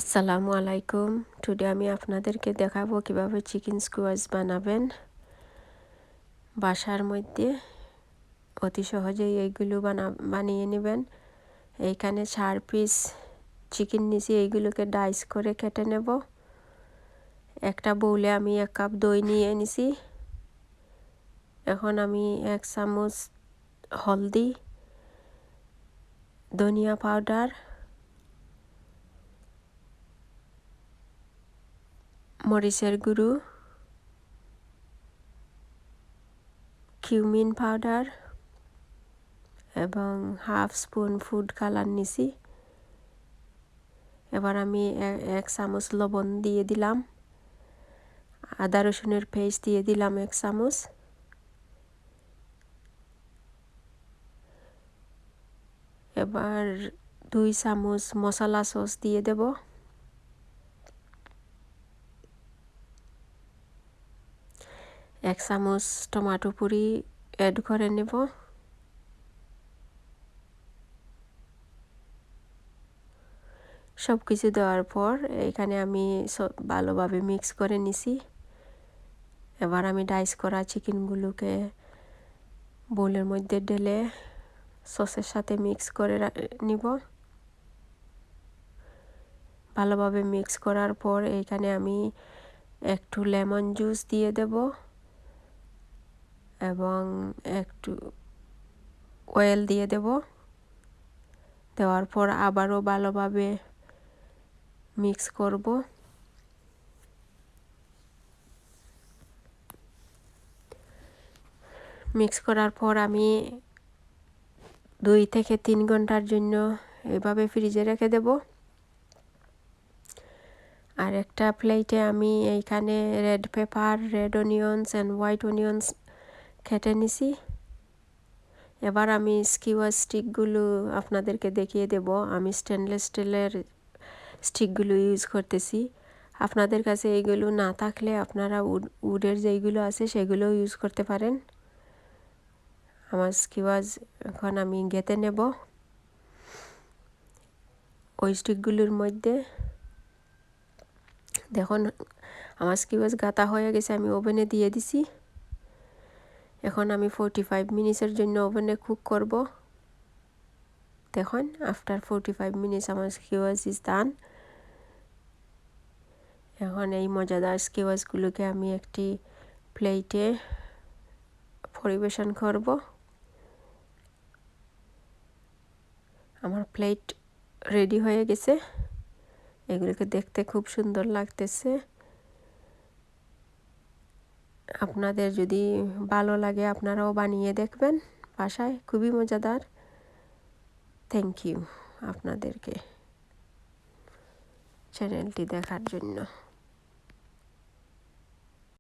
আসসালামু আলাইকুম। টুডে আমি আপনাদেরকে দেখাবো কিভাবে চিকেন স্কুয়াশ বানাবেন বাসার মধ্যে। অতি সহজেই এইগুলো বানিয়ে নেবেন। এইখানে 4 পিস চিকেন নিয়েছি, এইগুলোকে ডাইস করে কেটে নেব। একটা বউলে আমি 1 কাপ দই নিয়ে নিছি। এখন আমি 1 চামচ হলদি, ধনিয়া পাউডার, মরিচের গুঁড়ো, কিউমিন পাউডার এবং হাফ স্পুন ফুড কালার নিছি। এবার আমি 1 চামচ লবণ দিয়ে দিলাম। আদা রসুনের পেস্ট দিয়ে দিলাম 1 চামচ। এবার 2 চামচ মশলা সস দিয়ে দেব। এক চামচ টমেটো পুরি অ্যাড করে নেব। সব কিছু দেওয়ার পর এখানে আমি ভালোভাবে মিক্স করে নিছি। এবার আমি ডাইস করা চিকেনগুলোকে বোলের মধ্যে ঢেলে সসের সাথে মিক্স করে নিব। ভালোভাবে মিক্স করার পর এখানে আমি একটু লেমন জুস দিয়ে দেব এবং একটু অয়েল দিয়ে দেব। দেওয়ার পর আবারও ভালোভাবে মিক্স করব। মিক্স করার পর আমি 2 থেকে 3 ঘন্টার জন্য এভাবে ফ্রিজে রেখে দেব। আর একটা প্লেটে আমি এইখানে red paper, red onions and white onions কেটে নিছি। এবার আমি স্কিওয়ার স্টিকগুলো আপনাদেরকে দেখিয়ে দেব। আমি স্টেনলেস স্টিলের স্টিকগুলো ইউজ করতেছি। আপনাদের কাছে এইগুলো না থাকলে আপনারা উডের যেইগুলো আছে সেগুলো ইউজ করতে পারেন। আমার স্কিওয়ার এখন আমি গেঁথে নেব ওই স্টিকগুলোর মধ্যে। দেখুন আমার স্কিওয়ার গাঁথা হয়ে গেছে, আমি ওভেনে দিয়ে দিছি। এখন আমি 45 মিনিটের জন্য ওভেনে কুক করব। দেখুন আফটার 45 মিনিটস আমার স্কিওয়ার ইজ ডান। এখন এই মজাদার স্কিওয়ারগুলোকে আমি একটি প্লেটে পরিবেশন করব। আমার প্লেট রেডি হয়ে গেছে। এগুলোকে দেখতে খুব সুন্দর লাগতেছে। আপনাদের যদি ভালো লাগে আপনারাও বানিয়ে দেখবেন বাসায়, খুবই মজাদার। থ্যাংক ইউ আপনাদেরকে চ্যানেলটি দেখার জন্য।